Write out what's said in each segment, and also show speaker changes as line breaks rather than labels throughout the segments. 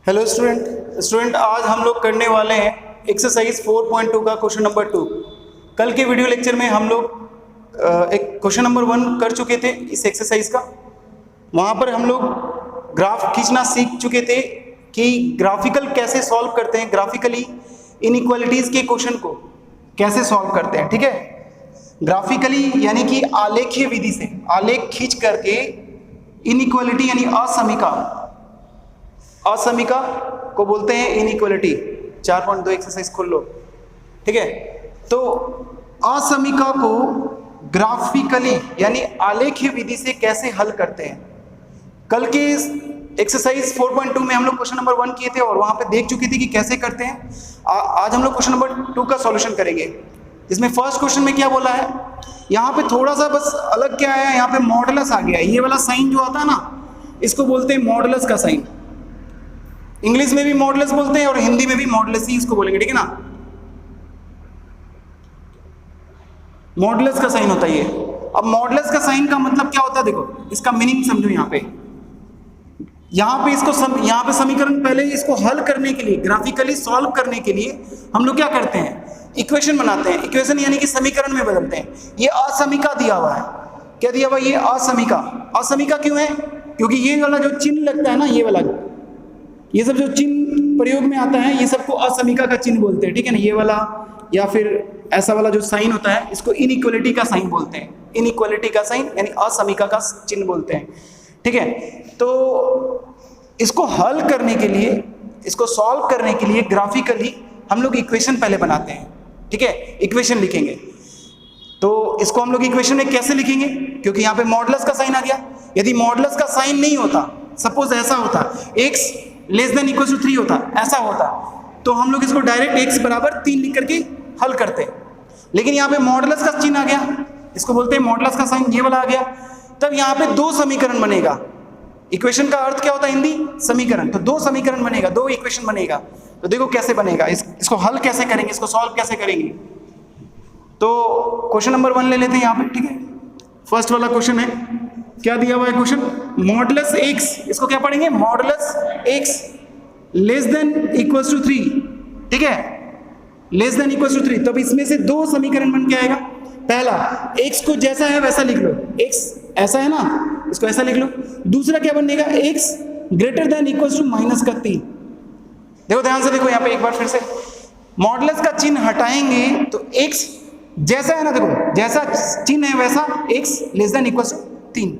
Hello student आज हम लोग करने वाले हैं एक्सरसाइज 4.2 का क्वेश्चन नंबर 2। कल के वीडियो लेक्चर में हम लोग एक क्वेश्चन नंबर 1 कर चुके थे इस एक्सरसाइज का। वहाँ पर हम लोग ग्राफ खींचना सीख चुके थे कि ग्राफिकल कैसे सॉल्व करते हैं, ग्राफिकली इनइक्वालिटीज़ के क्वेश्चन को कैसे सॉल्व करते हैं। ठीक है, ग्राफिकली यानी कि आलेखीय विधि से आलेख खींच करके इनइक्वालिटी यानी असमीका को बोलते हैं इनइक्वालिटी। 4.2 एक्सरसाइज खोल लो। ठीक है, तो असमीका को ग्राफिकली यानी आलेखीय विधि से कैसे हल करते हैं। कल के एक्सरसाइज 4.2 में हम लोग क्वेश्चन नंबर 1 किए थे और वहां पे देख चुके थे कि कैसे करते हैं। आज हम लोग क्वेश्चन नंबर 2 का सॉल्यूशन करेंगे। इसमें फर्स्ट क्वेश्चन में क्या बोला है, यहाँ पे थोड़ा सा बस अलग क्या है, यहाँ पे मॉडुलस आ गया है। ये वाला साइन जो आता है ना, इसको बोलते हैं मॉडुलस का साइन। इंग्लिश में भी मॉडुलस बोलते हैं और हिंदी में भी मॉडुलस ही इसको बोलेंगे। ठीक है ना, मॉडुलस का साइन होता है ये। अब मॉडुलस का साइन का मतलब क्या होता है, देखो इसका मीनिंग समझो। यहाँ पे इसको यहाँ पे समीकरण पहले इसको हल करने के लिए, ग्राफिकली सॉल्व करने के लिए हम लोग क्या करते हैं, इक्वेशन बनाते हैं। इक्वेशन यानी कि समीकरण में बदलते हैं। ये असमीका दिया हुआ है, क्या दिया हुआ है, ये असमीका। असमीका क्यों है, क्योंकि ये वाला जो चिन्ह लगता है ना, ये वाला, ये सब जो चिन्ह प्रयोग में आता है, ये सबको असमीका का चिन्ह बोलते हैं। ठीक है ना, ये वाला या फिर ऐसा वाला जो साइन होता है, इसको इनइक्वालिटी का साइन बोलते हैं। इनइक्वालिटी का साइन यानी असमीका का चिन्ह बोलते हैं। ठीक है, तो इसको हल करने के लिए, इसको सॉल्व करने के लिए ग्राफिकली हम लोग इक्वेशन पहले बनाते हैं। ठीक है, इक्वेशन लिखेंगे। तो इसको हम लोग इक्वेशन में कैसे लिखेंगे, क्योंकि यहाँ पे मॉडुलस का साइन आ गया। यदि मॉडुलस का साइन नहीं होता, सपोज ऐसा होता, x less than equal to 3 होता, ऐसा होता, तो हम लोग इसको डायरेक्ट x बराबर 3 लिख करके हल करते। लेकिन यहाँ पे मॉडुलस का चिन्ह आ गया, इसको बोलते हैं मॉडुलस का साइन, ये वाला आ गया। तब यहाँ पे 2 समीकरण बनेगा। इक्वेशन का अर्थ क्या होता है हिंदी, समीकरण। तो 2 समीकरण बनेगा, 2 इक्वेशन बनेगा। तो देखो कैसे बनेगा, इसको हल कैसे करेंगे, इसको सॉल्व कैसे करेंगे। तो क्वेश्चन नंबर 1 ले लेते हैं यहाँ पे। ठीक है, फर्स्ट वाला क्वेश्चन है, क्या दिया हुआ है क्वेश्चन, मॉडुलस x, इसको क्या पढ़ेंगे, modulus x less than equals to 3। ठीक है, लेस देन इक्वल्स टू 3। तब इसमें से 2 समीकरण बन के आएगा। पहला, x को जैसा है वैसा लिख लो, x ऐसा है ना, इसको ऐसा लिख लो। दूसरा क्या बनेगा, x greater than equals to -3। देखो ध्यान से देखो, यहाँ पे एक बार फिर से मॉडुलस का चिन्ह हटाएंगे तो x जैसा है ना, देखो जैसा चिन्ह है वैसा x less than equals to 3।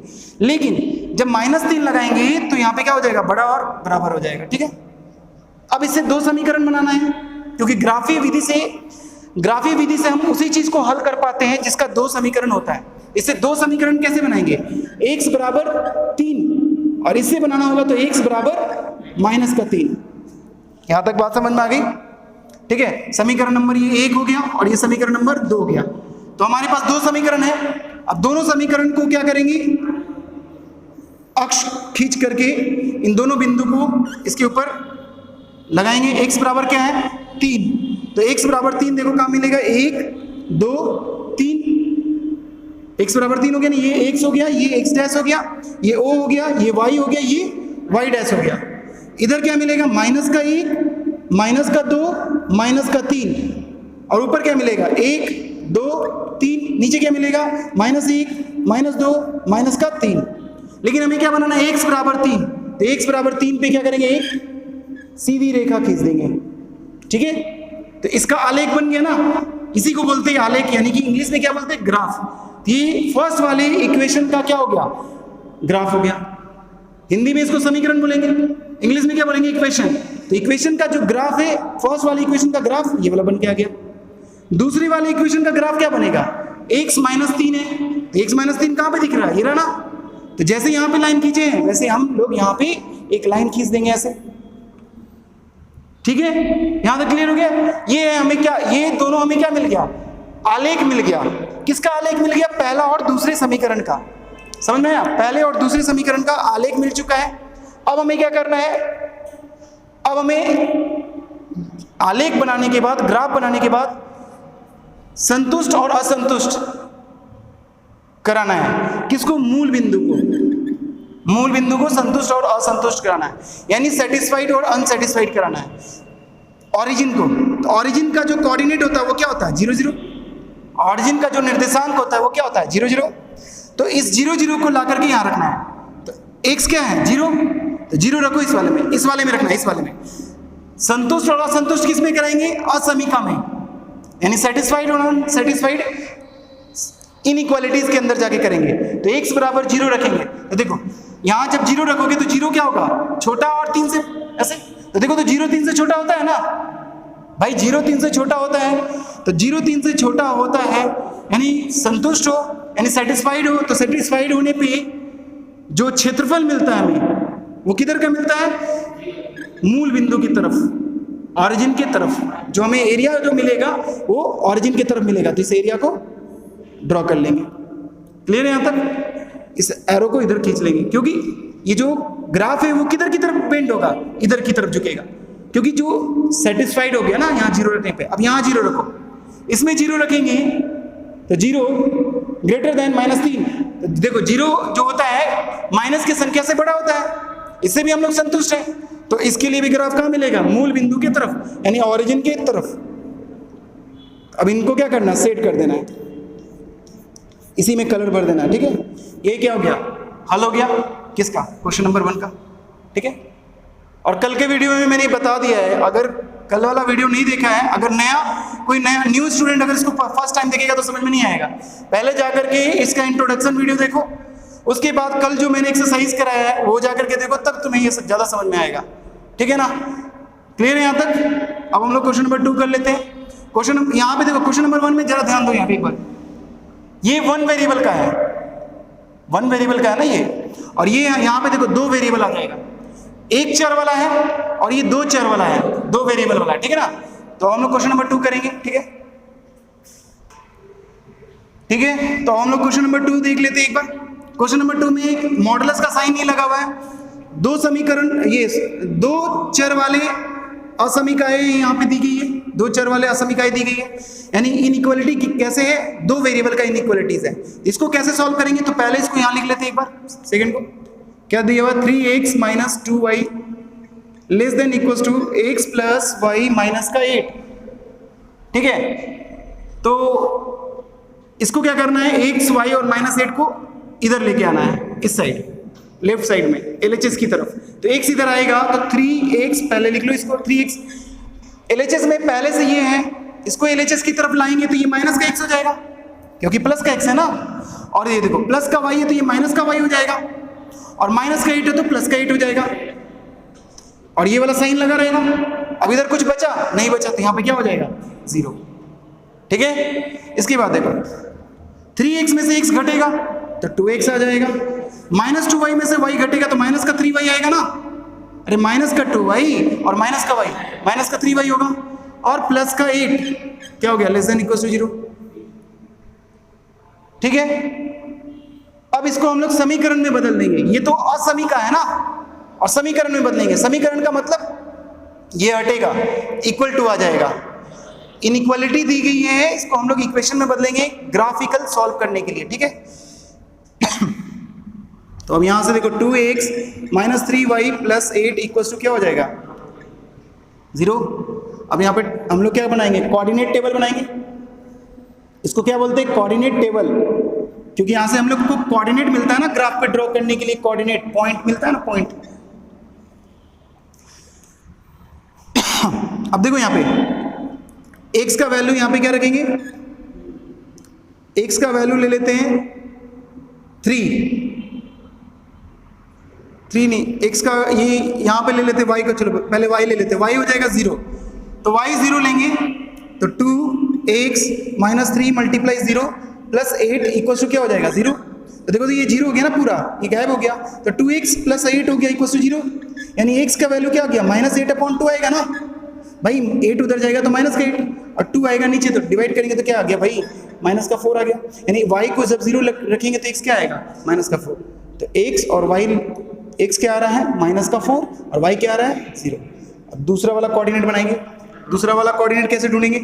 लेकिन जब -3 लगाएंगे तो यहाँ पे क्या हो जाएगा, बड़ा और बराबर हो जाएगा। ठीक है, अब इससे 2 समीकरण बनाना है, क्योंकि ग्राफीय विधि से हम उसी चीज को हल कर पाते हैं जिसका 2 समीकरण होता है। इससे 2 समीकरण कैसे बनाएंगे, x बराबर 3 और इससे बनाना होगा तो x बराबर -3। यहां तक बात समझ में आ गई। ठीक है, समीकरण नंबर ये 1 हो गया और ये समीकरण नंबर 2 हो गया। तो हमारे पास 2 समीकरण है। अब दोनों समीकरण को क्या करेंगे, अक्ष खींच करके इन दोनों बिंदु को इसके ऊपर लगाएंगे। x बराबर क्या है, 3। तो x बराबर 3 देखो कहाँ मिलेगा, 1 2 3। x बराबर 3 हो गया ना, ये x हो गया, ये x डैश हो गया, ये o हो गया, ये y हो गया, ये y डैश हो गया। इधर क्या मिलेगा, -1 -2 -3 और ऊपर क्या मिलेगा, 1 2 3। नीचे क्या मिलेगा, -1 -2 -3। लेकिन हमें क्या बनाना है, x बराबर 3। तो x बराबर 3 पे क्या करेंगे, एक सीधी रेखा खींच देंगे। ठीक है, तो इसका आलेख बन गया ना, इसी को बोलते हैं आलेख, यानी कि इंग्लिश में क्या बोलते हैं, ग्राफ। ये फर्स्ट वाले इक्वेशन का क्या हो गया, ग्राफ हो गया। हिंदी में इसको समीकरण बोलेंगे, इंग्लिश में क्या बोलेंगे, इक्वेशन। तो इक्वेशन का जो ग्राफ है, फर्स्ट वाले इक्वेशन का ग्राफ ये वाला बन के आ गया। दूसरी वाले इक्वेशन का ग्राफ क्या बनेगा, x -3 है, तो x -3 कहां पे दिख रहा है, ये रहा ना। तो जैसे यहां पे लाइन खींचे हैं वैसे हम लोग यहां पे एक लाइन खींच देंगे ऐसे। ठीक है, यहां तक क्लियर हो गया। ये हमें क्या, ये दोनों हमें क्या मिल गया, आलेख मिल गया। किसका आलेख मिल गया, पहला और दूसरे समीकरण का। समझ में आया, पहले और दूसरे समीकरण का आलेख मिल चुका है। अब हमें क्या करना है, अब हमें आलेख बनाने के बाद, ग्राफ बनाने के बाद संतुष्ट और असंतुष्ट कराना है। किसको, मूल बिंदु को। मूल बिंदु को संतुष्ट और असंतुष्ट कराना है, यानी सेटिस्फाइड और अनसेटिस्फाइड कराना है ऑरिजिन को। तो ऑरिजिन का जो कोऑर्डिनेट होता है वो क्या होता है 0 0। ऑरिजिन का जो निर्देशांक होता है वो क्या होता है 0 0। तो इस 0 0 को ला करके यहाँ रखना है। तो x क्या है 0, तो 0 रखो इस वाले में, इस वाले में रखना है, इस वाले में। संतुष्ट और असंतुष्ट किस में कराएंगे, असमीका में, यानी सेटिस्फाइड और अनसेटिस्फाइड इनइक्वालिटीज के अंदर जाके करेंगे। तो x बराबर 0 रखेंगे। तो देखो यहाँ जब 0 रखोगे तो 0 क्या होगा, छोटा और 3 से ऐसे। तो देखो तो 0 3 से छोटा होता है ना भाई, 0 3 से छोटा होता है। तो 0 3 से छोटा होता है यानी संतुष्ट हो, यानी सेटिस्फाइड हो। तो सेटिस्फाइड होने पे जो क्षेत्रफल मिलता है हमें वो किधर का मिलता है, मूल बिंदु की तरफ, ऑरिजिन की तरफ। जो हमें एरिया जो मिलेगा वो ऑरिजिन की तरफ मिलेगा। तो इस एरिया को ड्रॉ कर लेंगे। क्लियर है यहाँ तक? इस एरो को इधर खींच लेंगे, क्योंकि ये जो ग्राफ है वो किधर की तरफ बेंड होगा, इधर की तरफ झुकेगा, क्योंकि जो सेटिस्फाइड हो गया ना यहाँ 0 रखने पे। अब यहाँ 0 रखो, इसमें 0 रखेंगे तो 0 ग्रेटर देन -3। तो देखो 0 जो होता है माइनस की संख्या से बड़ा होता है, इससे भी हम लोग संतुष्ट हैं। तो इसके लिए भी ग्राफ कहाँ मिलेगा, मूल बिंदु की तरफ, यानी ऑरिजिन की तरफ। अब इनको क्या करना है, सेट कर देना है, इसी में कलर भर देना है। ठीक है, ये क्या हो गया, हल हो गया किसका, क्वेश्चन नंबर 1 का। ठीक है, और कल के वीडियो में मैंने बता दिया है, अगर कल वाला वीडियो नहीं देखा है, अगर कोई नया न्यू स्टूडेंट अगर इसको फर्स्ट टाइम देखेगा तो समझ में नहीं आएगा। पहले जाकर के इसका इंट्रोडक्शन वीडियो देखो, उसके बाद कल जो मैंने एक्सरसाइज कराया है वो जाकर के देखो, तब तुम्हें ये ज़्यादा समझ में आएगा। ठीक है ना, क्लियर है यहाँ तक? अब हम लोग क्वेश्चन नंबर 2 कर लेते हैं। क्वेश्चन यहाँ पे देखो, क्वेश्चन नंबर 1 में जरा ध्यान दो यहाँ पे एक बार। ये 1 वेरिएबल का है, 1 वेरिएबल का है ना ये, और ये यहाँ पे देखो 2 वेरिएबल आ जाएगा। एक चर वाला है और ये 2 चर वाला है, 2 वेरिएबल वाला है। ठीक है ना, तो हम लोग क्वेश्चन नंबर 2 करेंगे। ठीक है, ठीक है, तो हम लोग क्वेश्चन नंबर 2 देख लेते हैं एक बार। क्वेश्चन नंबर 2 में मॉडुलस का साइन नहीं लगा हुआ है, 2 समीकरण, ये 2 चर वाले असमीकाएं यहाँ पे दी गई है, 2 चर वाले असमीकाएं दी गई है, यानी इनइक्वालिटी कैसे है, 2 वेरिएबल का इनइक्वालिटीज है। इसको कैसे सॉल्व करेंगे, तो पहले इसको यहाँ लिख लेते हैं एक बार, सेकंड को क्या दिया हुआ, 3x minus 2y less than equals to x plus y minus का 8। ठीक है, तो इसको क्या करना है, x y और माइनस 8 को इधर लेके आना है, इस साइड लेफ्ट साइड में LHS की तरफ। तो x इधर आएगा तो 3x पहले लिख लो, इसको 3x LHS में पहले से ये है, इसको LHS की तरफ लाएंगे तो ये माइनस का x हो जाएगा, क्योंकि प्लस का x है ना। और ये देखो प्लस का y है तो ये माइनस का y हो जाएगा, और माइनस का 8 है तो प्लस का 8 हो जाएगा, और ये वाला साइन लगा रहेगा। अब इधर कुछ बचा नहीं बचा, तो यहाँ पे क्या हो जाएगा 0। ठीक है, इसके बाद देखो 3x में से x घटेगा तो 2x आ जाएगा, माइनस 2y में से y घटेगा तो माइनस का 3y आएगा ना। अरे माइनस का 2y और माइनस का y, माइनस का 3y होगा, और प्लस का 8 क्या हो गया, लेस देन इक्वल टू 0। ठीक है, अब इसको हम लोग समीकरण में बदल देंगे। ये तो असमीका है ना, और समीकरण में बदलेंगे। समीकरण का मतलब ये हटेगा, इक्वल टू आ जाएगा। इनइक्वालिटी दी गई है, इसको हम लोग इक्वेशन में बदलेंगे ग्राफिकल सॉल्व करने के लिए। ठीक है, तो अब यहां से देखो 2x minus 3y plus 8 equal to क्या हो जाएगा 0। अब यहाँ पे हम लोग क्या बनाएंगे, कोऑर्डिनेट टेबल बनाएंगे। इसको क्या बोलते हैं, कोऑर्डिनेट टेबल, क्योंकि यहां से हम लोग को कोऑर्डिनेट मिलता है ना, ग्राफ पे ड्रॉ करने के लिए कोऑर्डिनेट पॉइंट मिलता है ना, पॉइंट। अब देखो यहाँ पे x का वैल्यू यहाँ पे क्या रखेंगे, x का वैल्यू ले लेते हैं 3 नहीं, x का ये यहाँ पे ले लेते हैं, y को, चलो पहले y ले लेते हैं, y हो जाएगा 0। तो y 0 लेंगे तो 2x minus 3 multiply 0 plus 8 equal to क्या हो जाएगा 0। तो देखो तो ये 0 हो गया ना, पूरा ये गायब हो गया। तो 2x प्लस 8 हो गया इक्वल टू 0, यानी x का वैल्यू क्या आ गया, माइनस 8/2 आएगा ना भाई। 8 उधर जाएगा तो माइनस का 8, और 2 आएगा नीचे तो डिवाइड करेंगे तो क्या आ गया भाई, माइनस का 4 आ गया। यानी y को जब 0 रखेंगे तो x क्या आएगा, माइनस का 4। तो x और y, x क्या आ रहा है माइनस का 4, और y क्या आ रहा है 0। अब दूसरा वाला कोऑर्डिनेट बनाएंगे। दूसरा वाला कोऑर्डिनेट कैसे ढूंढेंगे,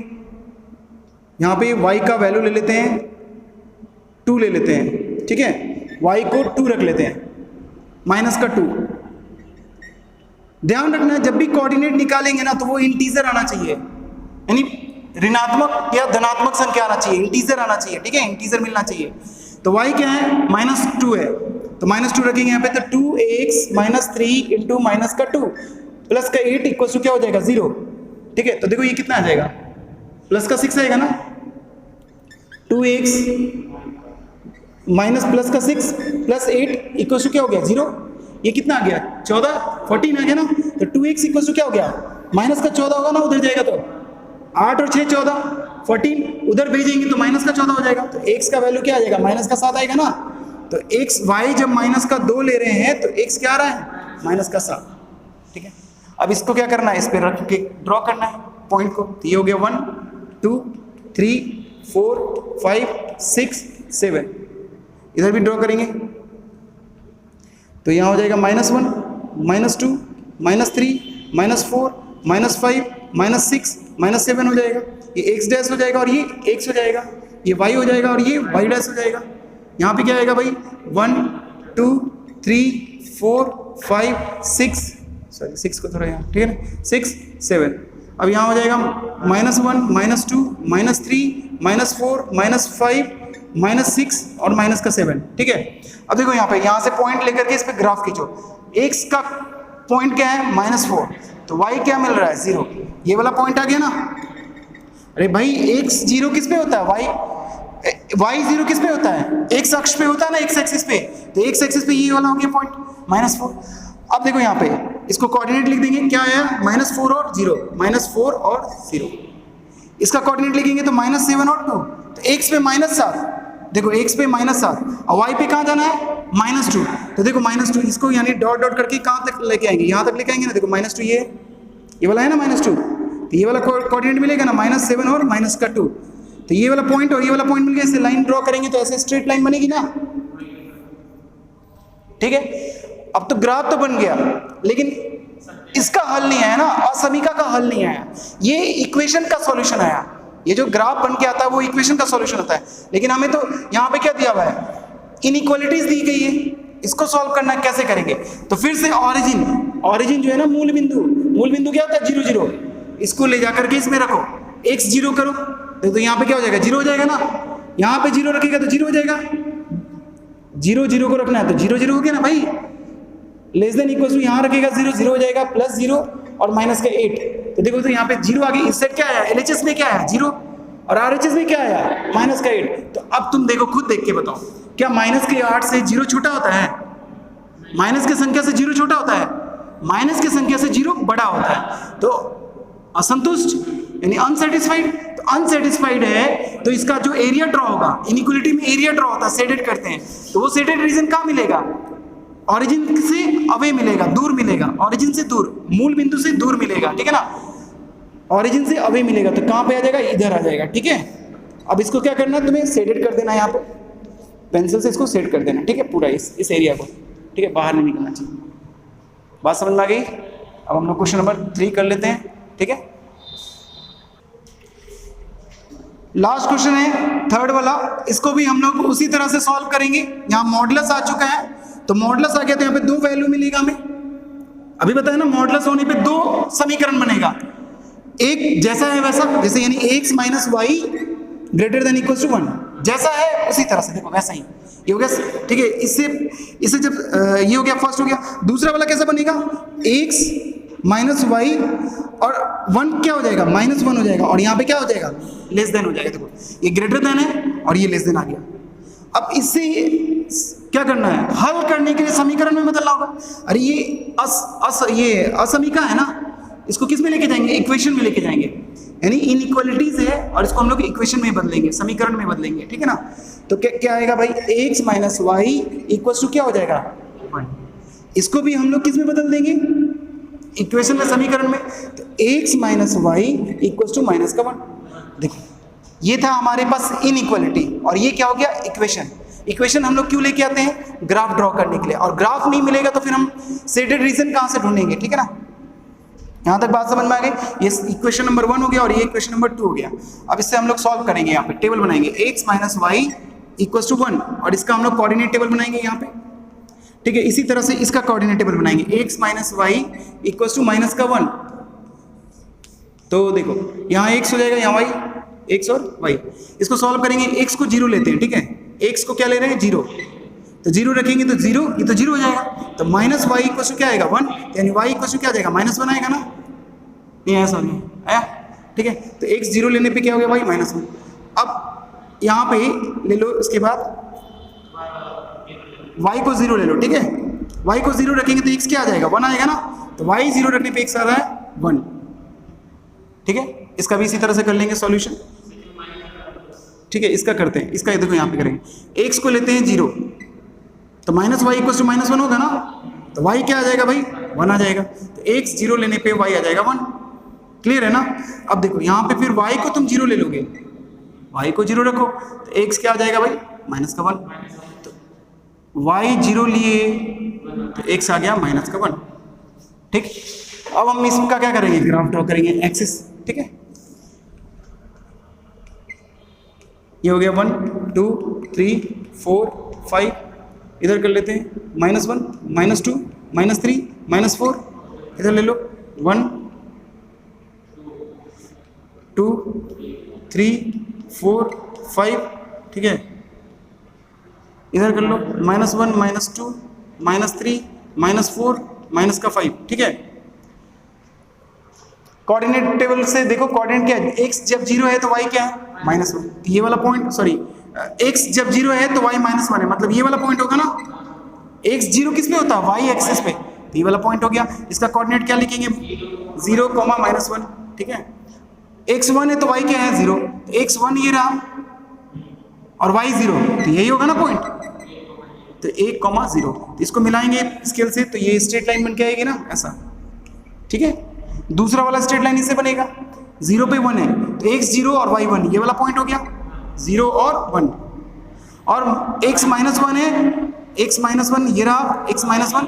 यहाँ पे y का वैल्यू ले लेते हैं 2 ले लेते हैं। ठीक है, y को 2 रख लेते हैं, माइनस का 2। ध्यान रखना जब भी कोऑर्डिनेट निकालेंगे ना तो वो इंटीजर आना चाहिए, यानी ऋणात्मक या धनात्मक संख्या आना चाहिए, इंटीजर आना चाहिए, ठीक है, इंटीजर मिलना चाहिए। तो y क्या है, -2 है, तो -2 रखेंगे यहाँ पे, तो 2x - 3 इंटू माइनस का 2 प्लस का 8 इक्वल टू क्या हो जाएगा 0, ठीक है। तो देखो ये कितना आ जाएगा, प्लस का 6 आएगा ना, 2x माइनस प्लस का 6 प्लस 8 इक्वल टू क्या हो गया 0, ये कितना आ गया 14 आ गया ना। तो 2x इक्वल टू क्या हो गया, माइनस का 14 होगा ना, उधर जाएगा तो 8 और 6 14, 14 उधर भेजेंगे तो माइनस का 14 हो जाएगा। तो x का वैल्यू क्या आ जाएगा, माइनस का 7 आएगा ना। तो x y जब माइनस का 2 ले रहे हैं तो x क्या आ रहा है, माइनस का 7, ठीक है। अब इसको क्या करना है, इस पे रख के ड्रॉ करना है पॉइंट को। तो ये हो गया 1 2 3 4 5 6 7, इधर भी ड्रॉ करेंगे तो यहाँ हो जाएगा -1 -2 -3 -4 -5 -6 -7 हो जाएगा, ये x डैश हो जाएगा और ये x हो जाएगा, ये y हो जाएगा और ये y डैश हो जाएगा। यहाँ पे क्या आएगा भाई 1 2 3 4 5 6, सॉरी 6 को थोड़ा यहाँ, ठीक है ना, 6 7। अब यहाँ हो जाएगा -1 -2 -3 -4 -5 -6 और माइनस का 7, ठीक है। अब देखो यहाँ पे, यहाँ से पॉइंट लेकर के इस पे ग्राफ खींचो, x का पॉइंट क्या है -4, तो y क्या मिल रहा है 0, ये वाला पॉइंट आ गया ना। अरे भाई x 0 किस पे होता है, y 0 किस पे होता है, x अक्ष पे होता है ना, x एक्सिस पे, तो x एक्सिस पे ये वाला हो गया पॉइंट -4। अब देखो यहाँ पे इसको कोऑर्डिनेट लिख देंगे, क्या आया -4 और 0, -4 और 0। इसका कोऑर्डिनेट लिखेंगे तो -7 और 2, तो x पे -7, देखो x पे -7 और y पे कहाँ जाना है -2, तो देखो -2, इसको यानी डॉट डॉट करके कहाँ तक लेके आएंगे, यहाँ तक लेके आएंगे ना। देखो -2 ये वाला है ना -2, तो ये वाला कोऑर्डिनेट मिलेगा ना -7 और माइनस का 2, तो ये वाला पॉइंट और ये वाला पॉइंट मिल गया, ऐसे लाइन ड्रॉ करेंगे तो ऐसे स्ट्रेट लाइन बनेगी ना, ठीक है। अब तो ग्राफ तो बन गया, लेकिन इसका हल नहीं आया ना, असमीका का हल नहीं आया, ये इक्वेशन का सॉल्यूशन आया। ये जो ग्राफ बन के आता है वो इक्वेशन का सॉल्यूशन होता है, लेकिन हमें तो यहाँ पे क्या दिया हुआ है, इनइक्वालिटीज दी गई है, इसको सॉल्व करना कैसे करेंगे। तो फिर से ऑरिजिन जो है ना, मूल बिंदु क्या होता है 0 0, इसको ले जाकर के इसमें रखो, x 0 करो, तो यहाँ पे क्या हो जाएगा 0 हो जाएगा ना, यहाँ पे 0 रखेगा तो 0 हो जाएगा, 0 0 को रखना है तो 0 0 हो गया ना भाई, लेस देन इक्वल टू यहाँ रखेगा 0 0 हो जाएगा, प्लस 0 और माइनस का 8, तो देखो तो यहाँ पे 0 आ गया, इस साइड क्या आया LHS में क्या आया 0 और RHS में क्या आया माइनस का 8। तो अब तुम देखो, खुद देख के बताओ, क्या माइनस के 8 से 0 छोटा होता है, माइनस की संख्या से 0 छोटा होता है, माइनस की संख्या से 0 बड़ा होता है। तो असंतुष्ट यानी अनसेटिस्फाइड, तो अनसेटिस्फाइड है तो इसका जो एरिया ड्रॉ होगा, इनइक्वालिटी में एरिया ड्रॉ होता है, शेडेड करते हैं, तो वो शेडेड रीजन कहाँ मिलेगा, ऑरिजिन से अवे मिलेगा, दूर मिलेगा, ऑरिजिन से दूर, मूल बिंदु से दूर मिलेगा, ठीक है ना, ऑरिजिन से अवे मिलेगा, तो कहाँ पे आ जाएगा, इधर आ जाएगा, ठीक है। अब इसको क्या करना है, तुम्हें शेडेड कर देना है, यहाँ पे पेंसिल से इसको शेड कर देना, ठीक है, पूरा इस एरिया को, ठीक है, बाहर नहीं निकलना चाहिए। बात समझ में आ गई। अब हम लोग क्वेश्चन नंबर 3 कर लेते हैं, ठीक है। लास्ट क्वेश्चन है थर्ड वाला, इसको भी हम लोग उसी तरह से सॉल्व करेंगे। यहाँ मॉडुलस आ चुका है, तो मॉडुलस आ गया तो यहाँ पे 2 वैल्यू मिलेगा हमें, अभी बताया ना, मॉडुलस होने पे 2 समीकरण बनेगा, एक जैसा है वैसा, जैसे यानी x minus y greater than equal to 1, जैसा है उसी तरह से, देखो वैसा ही ये हो गया, ठीक है। इससे जब ये हो गया, फर्स्ट हो गया, दूसरा वाला कैसा बनेगा, x माइनस वाई और 1 क्या हो जाएगा, -1 हो जाएगा, और यहाँ पे क्या हो जाएगा, लेस देन हो जाएगा। देखो ये ग्रेटर देन है और ये लेस देन आ गया। अब इससे क्या करना है, हल करने के लिए समीकरण में बदलना होगा। अरे ये असमीका है ना, इसको किस में लेके जाएंगे, इक्वेशन में लेके जाएंगे, यानी इनइक्वालिटीज है और इसको हम लोग इक्वेशन में बदलेंगे, समीकरण में बदलेंगे, ठीक है ना। तो क्या आएगा भाई, x minus y equal to क्या हो जाएगा 1, इसको भी हम लोग किस में बदल देंगे, इक्वेशन में, समीकरण में। तो x minus y equal to minus का 1। देखो ये था हमारे पास इनइक्वालिटी, और ये क्या हो गया, इक्वेशन हम लोग क्यों लेके आते हैं, ग्राफ ड्रॉ करने के लिए, और ग्राफ नहीं मिलेगा तो फिर हम शेडेड रीजन कहाँ से ढूंढेंगे, ठीक है ना। यहाँ तक बात समझ में आ गई। ये इक्वेशन नंबर 1 हो गया और ये इक्वेशन नंबर 2 हो गया। अब इससे हम लोग सॉल्व करेंगे, यहाँ पे टेबल बनाएंगे, x minus y equal to 1, और इसका हम लोग कोऑर्डिनेट टेबल बनाएंगे यहाँ पे। ठीक है। इसी तरह से इसका कोऑर्डिनेट टेबल बनाएंगे, x minus y equal to minus का 1। तो देखो यहाँ x हो जाएगा, यहाँ y, x और y। इसको सॉल्व करेंगे, x को 0 लेते हैं, ठीक है। x को क्या ले रहे हैं, 0, तो 0 रखेंगे तो 0, ये तो 0 हो जाएगा। तो माइनस वाई इक्वल टू क्या आएगा, 1, यानी y इक्वल टू क्या आ जाएगा, -1 आएगा ना, नहीं आया सॉरी आया, ठीक है। तो x 0 लेने पे क्या हो गया, y -1। अब यहाँ पे ले लो, इसके बाद y को 0 ले लो, ठीक है। y को 0 रखेंगे तो x क्या आ जाएगा, 1 आएगा ना, तो y 0 रखने पे x आ रहा है 1, ठीक है। इसका भी इसी तरह से कर लेंगे सॉल्यूशन, ठीक है। इसका करते हैं, इसका देखो यहाँ पे करेंगे, x को लेते हैं 0, तो माइनस वाई इक्वल टू -1 होगा ना, तो y क्या आ जाएगा भाई, 1 आ जाएगा। तो x 0 लेने पे y आ जाएगा 1, क्लियर है ना। अब देखो यहाँ पे फिर y को तुम 0 ले लोगे, y को 0 रखो तो x क्या आ जाएगा भाई, -1। तो y 0 लिए तो x आ गया -1, ठीक। अब हम इसका क्या करेंगे, ग्राफ ड्रॉ करेंगे, एक्सिस, ठीक है। ये हो गया 1 2 3 4 5, इधर कर लेते हैं, -1 -2 -3 -4, इधर ले लो 1 2 3 4 5, ठीक है। इधर कर लो -1 -2 -3 -4 -5, ठीक है। कोऑर्डिनेट टेबल से देखो कोऑर्डिनेट क्या है, x जब 0 है तो y क्या है, -1। ये वाला पॉइंट, सॉरी, x जब 0 है तो y -1 है, मतलब ये वाला पॉइंट होगा ना। x 0 किस पे होता है, y एक्सिस पे, तो ये वाला पॉइंट हो गया। इसका कोऑर्डिनेट क्या लिखेंगे, 0, -1, ठीक है। x 1 है तो y क्या है, 0, x 1 ये रहा और y 0, तो यही होगा ना पॉइंट, तो 1, 0। तो इसको मिलाएंगे स्केल से, तो ये स्ट्रेट लाइन बन के आएगी ना, ऐसा, ठीक है। दूसरा वाला स्ट्रेट लाइन इससे बनेगा, 0 पे 1 है तो x 0 और y 1, ये वाला पॉइंट हो गया, 0 और 1। और x -1 है, x -1 ये रहा, x -1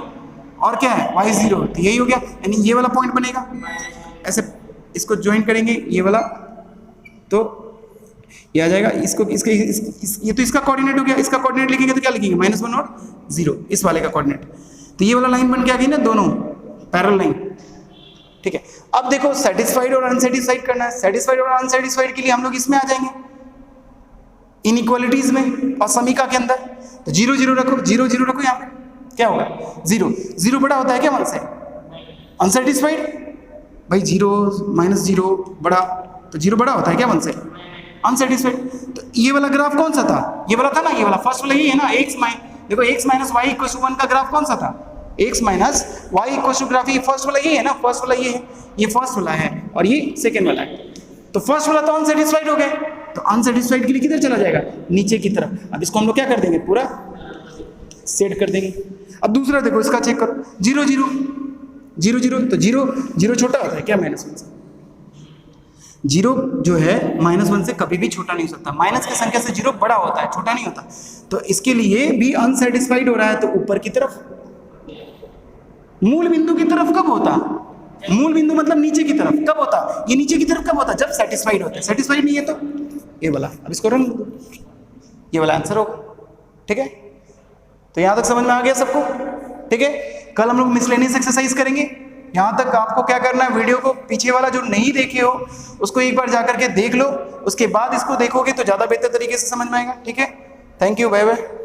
और क्या है, y 0, तो यही हो गया, यानी ये वाला पॉइंट बनेगा। ऐसे इसको ज्वाइन करेंगे, ये वाला, तो ये आ जाएगा। इसको इसके ये तो इसका कोऑर्डिनेट हो गया, इसका कोऑर्डिनेट लिखेंगे तो क्या लिखेंगे, -1 और 0, इस वाले का कोऑर्डिनेट। तो ये वाला लाइन बन के आ गई ना, दोनों पैरेलल लाइन, ठीक है। अब देखो सेटिस्फाइड और अनसेटिस्फाइड करना है। सेटिस्फाइड और अनसेटिस्फाइड के लिए हम लोग इसमें आ जाएंगे, इनइक्वालिटीज में और समीका के अंदर। तो 0 0 रखो, 0 0 रखो, यहाँ पे क्या होगा, 0 0 बड़ा होता है क्या 1 से, अनसेटिस्फाइड भाई 0 -0 बड़ा, तो 0 बड़ा होता है क्या 1 से, अनसेटिस्फाइड। तो ये वाला ग्राफ कौन सा था, ये वाला था ना, ये वाला फर्स्ट वाला ये है ना, देखो x -y = 1 का ग्राफ कौन सा था, x - y = ग्राफ, ये फर्स्ट वाला ये है ना, फर्स्ट वाला ये है, ये फर्स्ट वाला है और ये सेकंड वाला है। तो फर्स्ट वाला तो अनसेटिस्फाइड हो गए, तो अनसेटिस्फाइड के लिए किधर चला जाएगा, नीचे की तरफ। अब इसको हम लोग क्या कर देंगे, पूरा सेट कर देंगे। अब दूसरा देखो, इसका चेक करो, 0 0 0 0, तो 0 0 छोटा होता है क्या -1 से, 0 जो है -1 से कभी भी छोटा नहीं हो सकता, माइनस की संख्या से 0 बड़ा होता है, छोटा नहीं होता। तो इसके लिए भी अनसेटिस्फाइड हो रहा है, तो ऊपर की तरफ, मूल बिंदु की तरफ कब होता, मूल बिंदु मतलब नीचे की तरफ कब होता, ये नीचे की तरफ कब होता, जब सेटिस्फाइड होता है। सेटिस्फाइड नहीं है तो ये वाला, अब इसको रंग दो, ये वाला आंसर होगा, ठीक है। तो यहां तक समझ में आ गया सबको, ठीक है। कल हम लोग मिसलेनियस एक्सरसाइज करेंगे। यहाँ तक आपको क्या करना है, वीडियो को पीछे वाला जो नहीं देखे हो उसको एक बार जाकर के देख लो, उसके बाद इसको देखोगे तो ज़्यादा बेहतर तरीके से समझ में आएगा, ठीक है। Thank you, bye bye.